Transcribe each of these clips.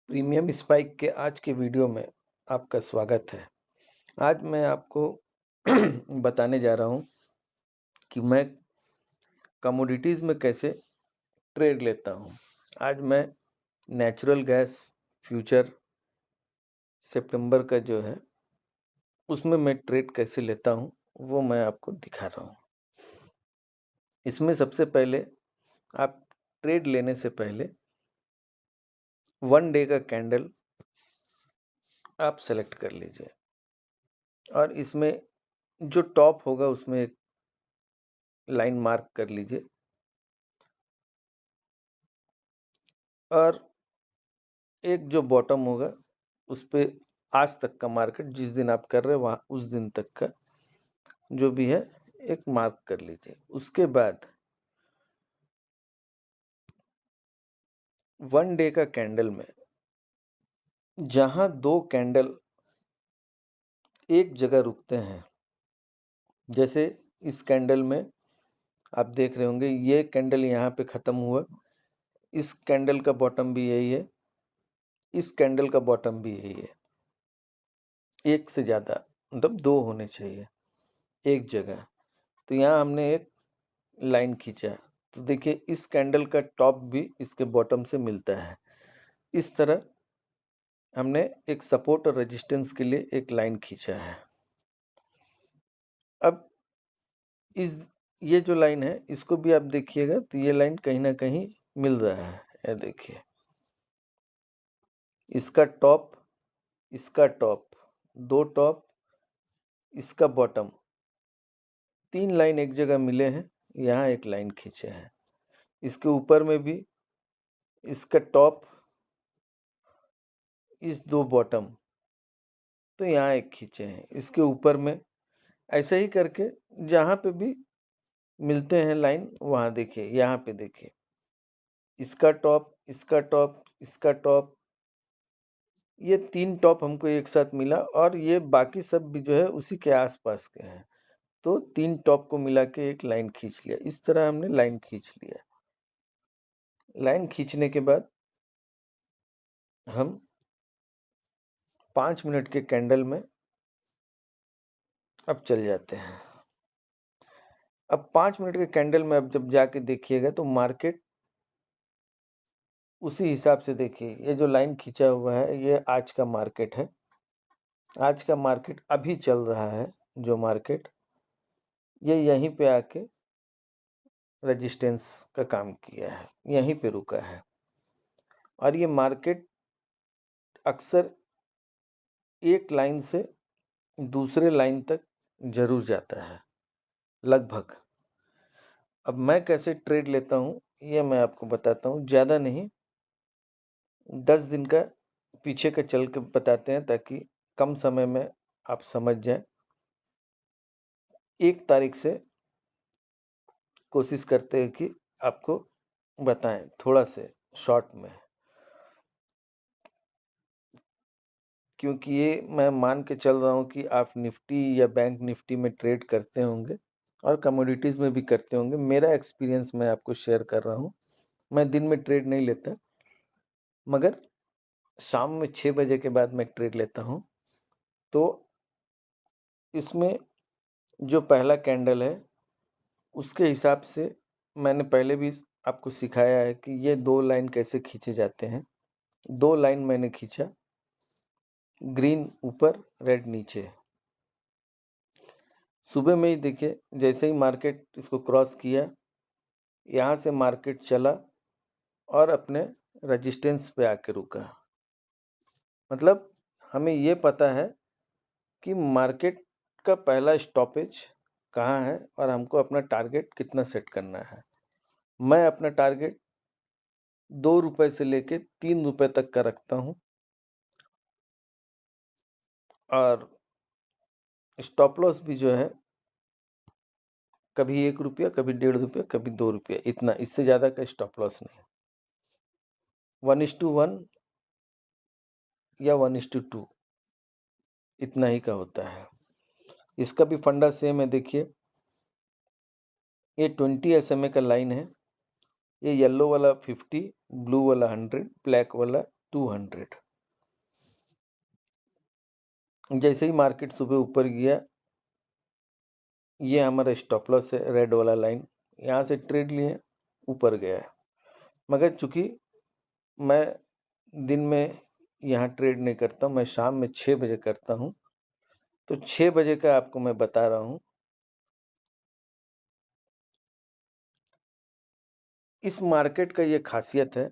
Premium spike के आज के वीडियो में आपका स्वागत है। आज मैं आपको बताने जा रहा हूँ कि मैं कमोडिटीज़ में कैसे ट्रेड लेता हूँ। आज मैं नेचुरल गैस फ्यूचर सितंबर का जो है उसमें मैं ट्रेड कैसे लेता हूँ वो मैं आपको दिखा रहा हूँ। इसमें सबसे पहले आप ट्रेड लेने से पहले 1 डे का कैंडल आप सेलेक्ट कर लीजिए और इसमें जो टॉप होगा उसमें एक लाइन मार्क कर लीजिए और एक जो बॉटम होगा उस पे आज तक का मार्केट जिस दिन आप कर रहे हैं वहाँ उस दिन तक का जो भी है एक मार्क कर लीजिए। उसके बाद 1 डे का कैंडल में जहाँ 2 कैंडल एक जगह रुकते हैं, जैसे इस कैंडल में आप देख रहे होंगे ये कैंडल यहाँ पे ख़त्म हुआ, इस कैंडल का बॉटम भी यही है, इस कैंडल का बॉटम भी यही है। एक से ज़्यादा मतलब 2 होने चाहिए एक जगह। तो यहाँ हमने एक लाइन खींचा तो देखिए इस कैंडल का टॉप भी इसके बॉटम से मिलता है। इस तरह हमने एक सपोर्ट और रेजिस्टेंस के लिए एक लाइन खींचा है। अब ये जो लाइन है इसको भी आप देखिएगा तो ये लाइन कहीं ना कहीं मिल रहा है। ये देखिए इसका टॉप, इसका टॉप, 2 टॉप, इसका बॉटम, 3 लाइन एक जगह मिले हैं। यहाँ एक लाइन खींचे हैं। इसके ऊपर में भी इसका टॉप, इस 2 बॉटम, तो यहाँ एक खींचे हैं। इसके ऊपर में ऐसे ही करके जहाँ पे भी मिलते हैं लाइन वहाँ देखिए, यहाँ पे देखिए इसका टॉप, इसका टॉप, इसका टॉप, ये 3 टॉप हमको एक साथ मिला और ये बाकी सब भी जो है उसी के आसपास के हैं। तो 3 टॉप को मिला के एक लाइन खींच लिया। इस तरह हमने लाइन खींच लिया। लाइन खींचने के बाद हम 5 मिनट के कैंडल में अब चल जाते हैं। अब 5 मिनट के कैंडल में अब जब जाके देखिएगा तो मार्केट उसी हिसाब से देखिए। ये जो लाइन खींचा हुआ है ये आज का मार्केट है। आज का मार्केट अभी चल रहा है जो मार्केट, ये यहीं पे आके रेजिस्टेंस का काम किया है, यहीं पे रुका है। और ये मार्केट अक्सर एक लाइन से दूसरे लाइन तक जरूर जाता है लगभग। अब मैं कैसे ट्रेड लेता हूँ ये मैं आपको बताता हूँ। ज़्यादा नहीं, 10 दिन का पीछे का चल के बताते हैं ताकि कम समय में आप समझ जाएं। 1 तारीख से कोशिश करते हैं कि आपको बताएं थोड़ा से शॉर्ट में, क्योंकि ये मैं मान के चल रहा हूँ कि आप निफ्टी या बैंक निफ्टी में ट्रेड करते होंगे और कमोडिटीज़ में भी करते होंगे। मेरा एक्सपीरियंस मैं आपको शेयर कर रहा हूँ। मैं दिन में ट्रेड नहीं लेता, मगर शाम में 6 बजे के बाद मैं ट्रेड लेता हूँ। तो इसमें जो पहला कैंडल है उसके हिसाब से मैंने पहले भी आपको सिखाया है कि ये 2 लाइन कैसे खींचे जाते हैं। 2 लाइन मैंने खींचा, ग्रीन ऊपर, रेड नीचे। सुबह में ही देखिए जैसे ही मार्केट इसको क्रॉस किया, यहाँ से मार्केट चला और अपने रेजिस्टेंस पे आके रुका। मतलब हमें ये पता है कि मार्केट का पहला स्टॉपेज कहाँ है और हमको अपना टारगेट कितना सेट करना है। मैं अपना टारगेट 2 रुपए से लेके 3 रुपए तक का रखता हूँ और स्टॉप लॉस भी जो है कभी 1 रुपया, कभी 1.5 रुपया, कभी 2 रुपया, इतना, इससे ज़्यादा का स्टॉप लॉस नहीं। 1:1 या 1:2 इतना ही का होता है। इसका भी फंडा सेम है। देखिए ये 20 SMA का लाइन है। ये येलो वाला 50, ब्लू वाला 100, ब्लैक वाला 200। जैसे ही मार्केट सुबह ऊपर गया, ये हमारा स्टॉप लॉस है, रेड वाला लाइन, यहाँ से ट्रेड लिए ऊपर गया है। मगर चूंकि मैं दिन में यहाँ ट्रेड नहीं करता हूँ, मैं शाम में 6 बजे करता हूँ, तो 6 बजे का आपको मैं बता रहा हूँ। इस मार्केट का ये खासियत है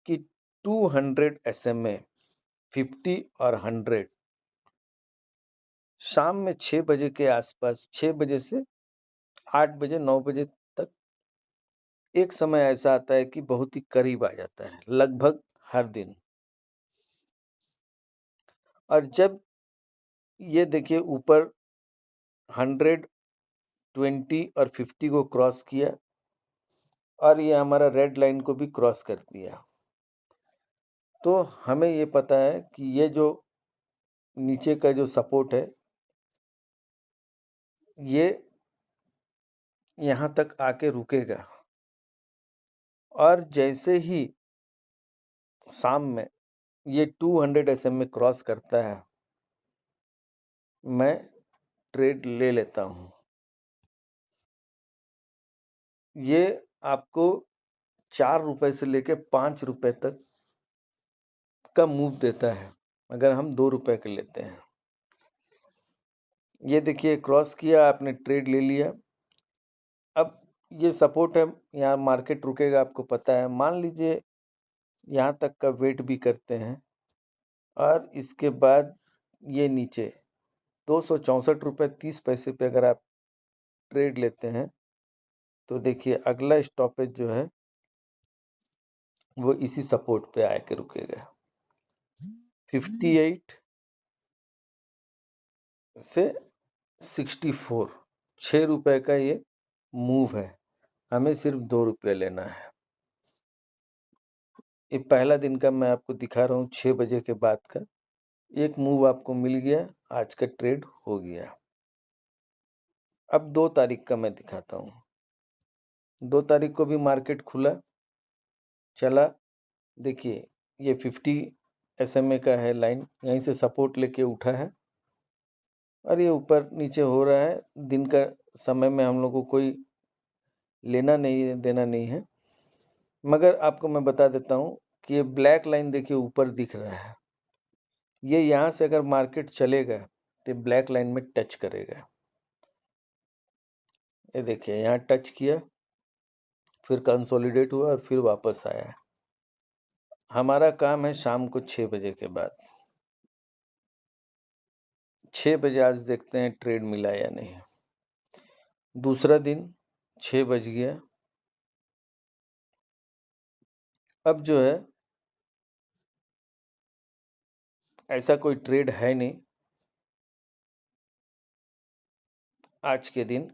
कि 200 SMA, 50 और 100 शाम में 6 बजे के आसपास, 6 बजे से 8 बजे 9 बजे तक एक समय ऐसा आता है कि बहुत ही करीब आ जाता है, लगभग हर दिन। और जब ये देखिए ऊपर 100, 20 और 50 को क्रॉस किया और ये हमारा रेड लाइन को भी क्रॉस कर दिया, तो हमें ये पता है कि ये जो नीचे का जो सपोर्ट है, ये यहाँ तक आके रुकेगा। और जैसे ही शाम में ये 200 SMA क्रॉस करता है, मैं ट्रेड ले लेता हूँ। ये आपको 4 रुपए से लेके 5 रुपए तक का मूव देता है, अगर हम 2 रुपए के लेते हैं। ये देखिए क्रॉस किया, आपने ट्रेड ले लिया। अब ये सपोर्ट है, यहाँ मार्केट रुकेगा, आपको पता है। मान लीजिए यहाँ तक का वेट भी करते हैं और इसके बाद ये नीचे 264.30 रुपए पे अगर आप ट्रेड लेते हैं, तो देखिए अगला स्टॉपेज जो है वो इसी सपोर्ट पे आके रुकेगा, 58 से 64। 6 रुपए का ये मूव है, हमें सिर्फ 2 रुपये लेना है। ये पहला दिन का मैं आपको दिखा रहा हूँ, 6 बजे के बाद का एक मूव आपको मिल गया, आज का ट्रेड हो गया। अब 2 तारीख का मैं दिखाता हूँ। 2 तारीख को भी मार्केट खुला, चला, देखिए ये 50 SMA का है लाइन, यहीं से सपोर्ट लेके उठा है और ये ऊपर नीचे हो रहा है। दिन का समय में हम लोग को कोई लेना नहीं है, देना नहीं है। मगर आपको मैं बता देता हूँ कि ये ब्लैक लाइन देखिए ऊपर दिख रहा है, ये यहाँ से अगर मार्केट चलेगा तो ब्लैक लाइन में टच करेगा। ये देखिए यहाँ टच किया, फिर कंसोलिडेट हुआ और फिर वापस आया। हमारा काम है शाम को 6 बजे के बाद। 6 बजे आज देखते हैं ट्रेड मिला या नहीं। दूसरा दिन 6 बज गया। अब जो है ऐसा कोई ट्रेड है नहीं आज के दिन।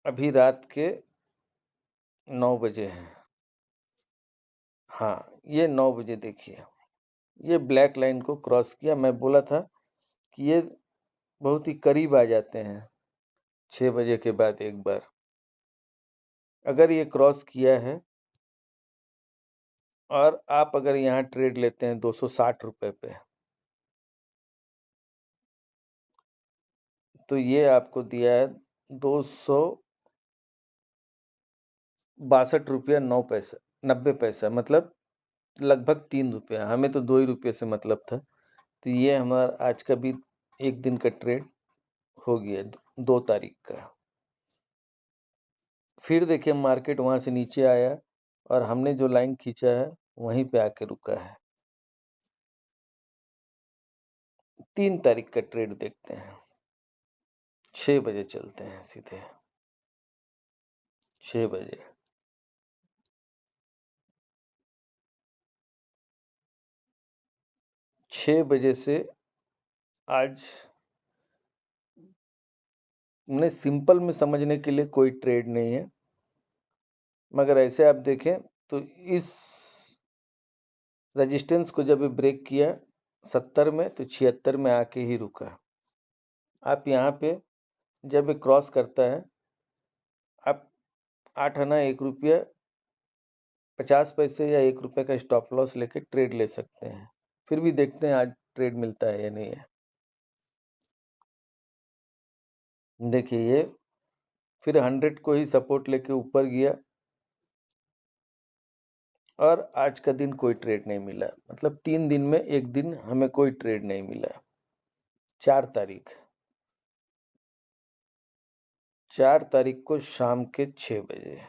अभी रात के 9 बजे हैं। हाँ, ये 9 बजे देखिए, ये ब्लैक लाइन को क्रॉस किया। मैं बोला था कि ये बहुत ही करीब आ जाते हैं 6 बजे के बाद एक बार। अगर ये क्रॉस किया है और आप अगर यहाँ ट्रेड लेते हैं 260 रुपए पे, तो ये आपको दिया है 262.9 रुपया 90 पैसा, मतलब लगभग 3 रुपया। हमें तो 2 ही रुपये से मतलब था। तो ये हमारा आज का भी एक दिन का ट्रेड हो गया, 2 तारीख का। फिर देखिए मार्केट वहाँ से नीचे आया और हमने जो लाइन खींचा है वहीं पे आके रुका है। 3 तारीख का ट्रेड देखते हैं। 6 बजे चलते हैं सीधे, 6 बजे। 6 बजे से आज मैंने सिंपल में समझने के लिए कोई ट्रेड नहीं है, मगर ऐसे आप देखें तो इस रेजिस्टेंस को जब ब्रेक किया 70 में, तो 76 में आके ही रुका। आप यहाँ पे जब क्रॉस करता है, आप 8 आना 1 रुपया 50 पैसे या 1 रुपये का स्टॉप लॉस लेके ट्रेड ले सकते हैं। फिर भी देखते हैं आज ट्रेड मिलता है या नहीं है। देखिए ये फिर 100 को ही सपोर्ट लेके ऊपर गया और आज का दिन कोई ट्रेड नहीं मिला। मतलब 3 दिन में 1 दिन हमें कोई ट्रेड नहीं मिला। 4 तारीख 4 तारीख को शाम के 6 बजे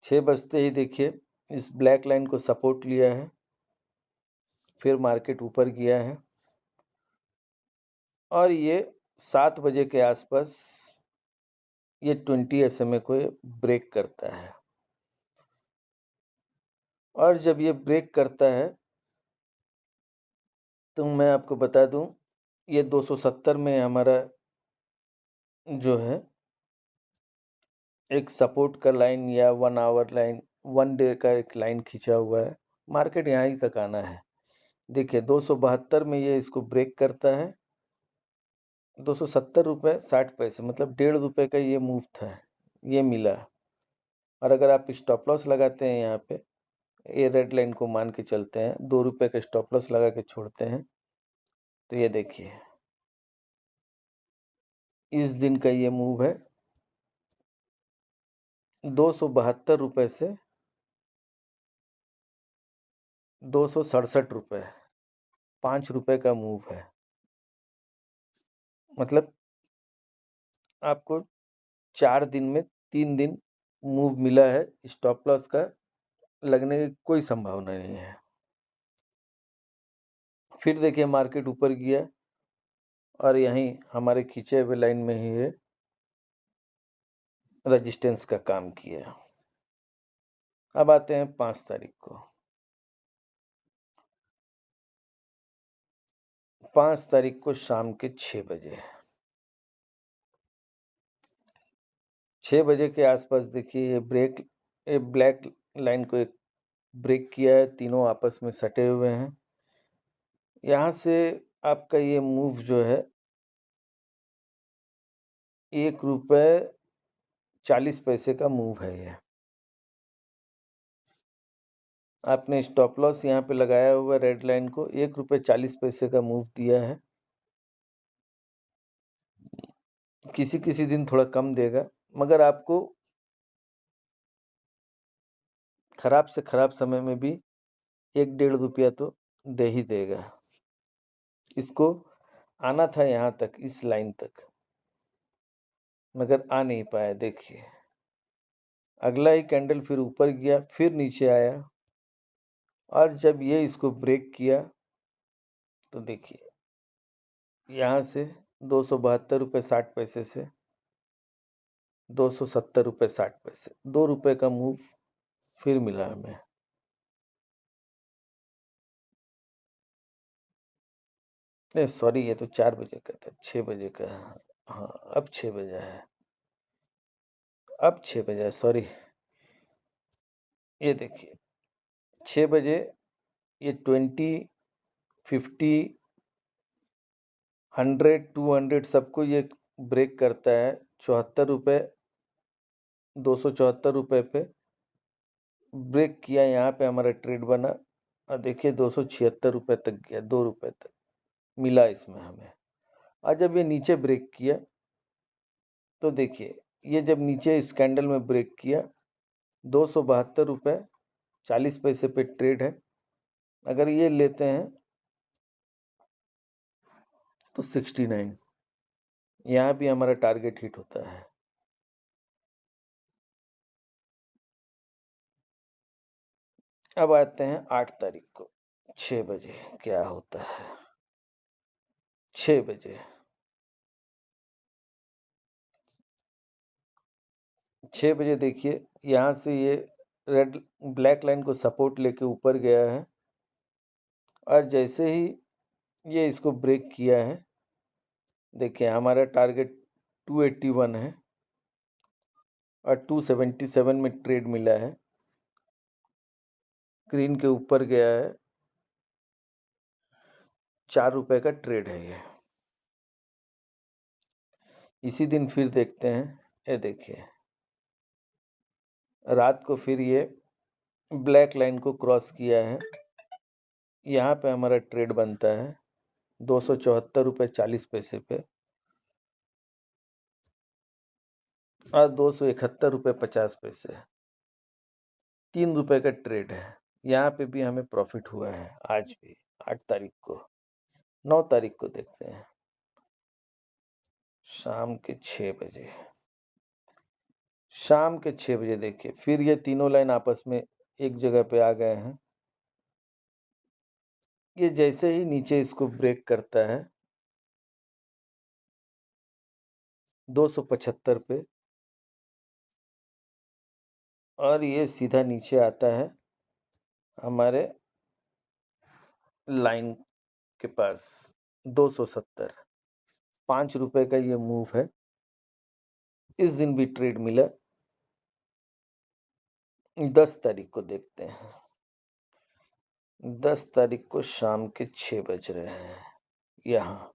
6 बजते ही देखिए इस ब्लैक लाइन को सपोर्ट लिया है, फिर मार्केट ऊपर गया है और ये 7 बजे के आसपास ये 20 SMA को ये ब्रेक करता है और जब ये ब्रेक करता है तो मैं आपको बता दूं ये 270 में हमारा जो है एक सपोर्ट का लाइन या 1 आवर लाइन 1 डे का एक लाइन खींचा हुआ है। मार्केट यहाँ ही तक आना है। देखिए 272 में ये इसको ब्रेक करता है। 270 रुपये 60 पैसे मतलब 1.5 रुपये का ये मूव था, ये मिला। और अगर आप स्टॉप लॉस लगाते हैं यहाँ पे ये रेड लाइन को मान के चलते हैं, 2 रुपये का स्टॉप लॉस लगा के छोड़ते हैं तो ये देखिए इस दिन का ये मूव है 272 रुपये से 267 रुपये, 5 रुपये का मूव है। मतलब आपको 4 दिन में 3 दिन मूव मिला है। स्टॉप लॉस का लगने की कोई संभावना नहीं है। फिर देखिए मार्केट ऊपर गया और यहीं हमारे खींचे हुए लाइन में ही ये रेजिस्टेंस का काम किया। अब आते हैं 5 तारीख को। 5 तारीख को शाम के 6 बजे 6 बजे के आसपास देखिए ये ब्लैक लाइन को एक ब्रेक किया है। तीनों आपस में सटे हुए हैं। यहाँ से आपका ये मूव जो है 1 रुपये 40 पैसे का मूव है। ये आपने स्टॉप लॉस यहाँ पे लगाया हुआ रेड लाइन को 1 रुपये 40 पैसे का मूव दिया है। किसी किसी दिन थोड़ा कम देगा मगर आपको खराब से खराब समय में भी 1-1.5 रुपया तो दे ही देगा। इसको आना था यहाँ तक, इस लाइन तक, मगर आ नहीं पाया। देखिए अगला ही कैंडल फिर ऊपर गया, फिर नीचे आया और जब ये इसको ब्रेक किया तो देखिए यहाँ से 272 रुपये 60 पैसे से 270 रुपये 60 पैसे 2 रुपये का मूव फिर मिला हमें। नहीं सॉरी, ये तो 4 बजे का था, 6 बजे का। हाँ अब 6 बजे है, अब 6 बजे है, सॉरी। ये देखिए 6 बजे ये 20, 50, 100, 200 सबको ये ब्रेक करता है। 274 रुपये पे ब्रेक किया। यहाँ पे हमारा ट्रेड बना और देखिए 276 रुपये तक गया, 2 रुपये तक मिला इसमें हमें। और जब ये नीचे ब्रेक किया तो देखिए ये जब नीचे इस कैंडल में ब्रेक किया 272 रुपये 40 पैसे पे ट्रेड है। अगर ये लेते हैं तो 69, यहाँ भी हमारा टारगेट हिट होता है। अब आते हैं 8 तारीख को 6 बजे क्या होता है। 6 बजे 6 बजे देखिए यहाँ से ये ब्लैक लाइन को सपोर्ट लेके ऊपर गया है और जैसे ही ये इसको ब्रेक किया है देखिए हमारा टारगेट 281 है और 277 में ट्रेड मिला है। ग्रीन के ऊपर गया है, 4 रुपये का ट्रेड है ये। इसी दिन फिर देखते हैं, ये देखिए रात को फिर ये ब्लैक लाइन को क्रॉस किया है। यहाँ पे हमारा ट्रेड बनता है 274 रुपये 40 पैसे पे और 271 रुपये 50 पैसे। 3 रुपये का ट्रेड है। यहाँ पे भी हमें प्रॉफिट हुआ है आज भी, 8 तारीख को। 9 तारीख को देखते हैं, शाम के 6 बजे। शाम के 6 बजे देखिए फिर ये तीनों लाइन आपस में एक जगह पे आ गए हैं। ये जैसे ही नीचे इसको ब्रेक करता है 275 पे और ये सीधा नीचे आता है हमारे लाइन के पास 270। 5 रुपए का ये मूव है। इस दिन भी ट्रेड मिला। 10 तारीख को देखते हैं। 10 तारीख को शाम के 6 बज रहे हैं। यहाँ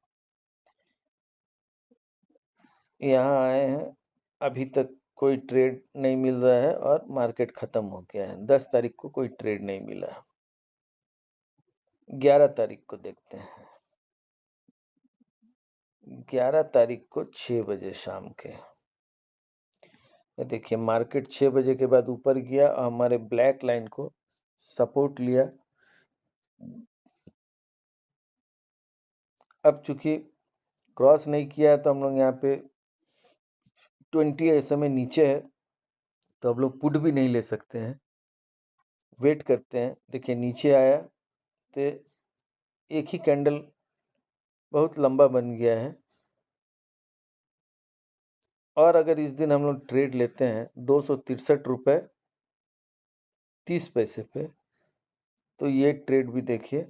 आए हैं, अभी तक कोई ट्रेड नहीं मिल रहा है और मार्केट खत्म हो गया है। 10 तारीख को कोई ट्रेड नहीं मिला। 11 तारीख को देखते हैं। 11 तारीख को 6 बजे शाम के, देखिए मार्केट 6 बजे के बाद ऊपर गया और हमारे ब्लैक लाइन को सपोर्ट लिया। अब चूंकि क्रॉस नहीं किया है तो हम लोग यहाँ पे 20 समय नीचे है तो हम लोग पुट भी नहीं ले सकते हैं। वेट करते हैं। देखिए नीचे आया तो एक ही कैंडल बहुत लंबा बन गया है और अगर इस दिन हम लोग ट्रेड लेते हैं 263 रुपये 30 पैसे पे तो ये ट्रेड भी देखिए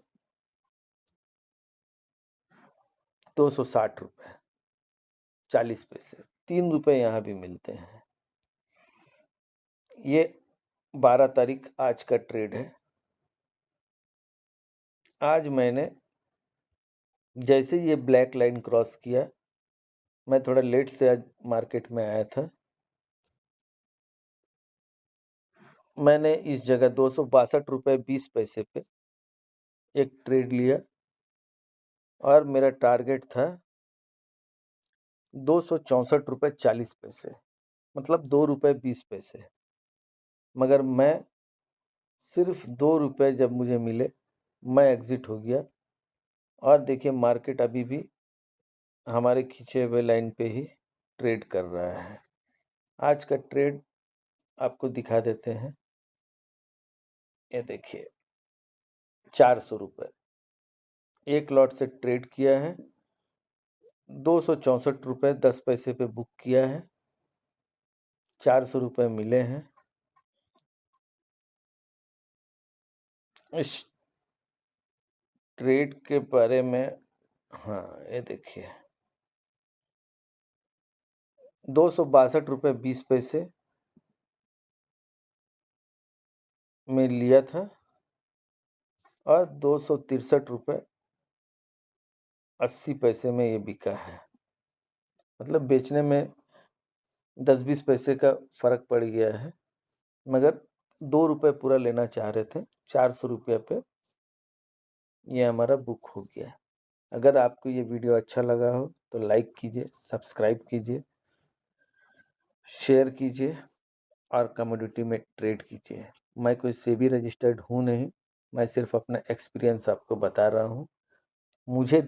260 रुपये 40 पैसे। 3 रुपये यहाँ भी मिलते हैं। ये 12 तारीख आज का ट्रेड है। आज मैंने जैसे ये ब्लैक लाइन क्रॉस किया, मैं थोड़ा लेट से आज मार्केट में आया था, मैंने इस जगह 262 रुपये 20 पैसे पे एक ट्रेड लिया और मेरा टारगेट था 264 रुपये 40 पैसे, मतलब 2 रुपये 20 पैसे। मगर मैं सिर्फ 2 रुपये जब मुझे मिले मैं एग्जिट हो गया और देखिए मार्केट अभी भी हमारे खींचे हुए लाइन पे ही ट्रेड कर रहा है। आज का ट्रेड आपको दिखा देते हैं। ये देखिए 400 रुपये एक लॉट से ट्रेड किया है। 264 रुपये 10 पैसे पे बुक किया है। 400 रुपये मिले हैं। इस ट्रेड के बारे में हाँ ये देखिए 262 रुपये 20 पैसे में लिया था और 263 रुपये 80 पैसे में ये बिका है। मतलब बेचने में 10-20 पैसे का फर्क पड़ गया है, मगर 2 रुपये पूरा लेना चाह रहे थे। 400 रुपये पे ये हमारा बुक हो गया। अगर आपको ये वीडियो अच्छा लगा हो तो लाइक कीजिए, सब्सक्राइब कीजिए, शेयर कीजिए और कमोडिटी में ट्रेड कीजिए। मैं कोई सेबी रजिस्टर्ड हूँ नहीं, मैं सिर्फ अपना एक्सपीरियंस आपको बता रहा हूँ। मुझे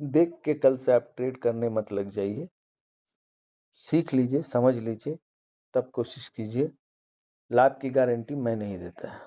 देख के कल से आप ट्रेड करने मत लग जाइए। सीख लीजिए, समझ लीजिए, तब कोशिश कीजिए। लाभ की गारंटी मैं नहीं देता।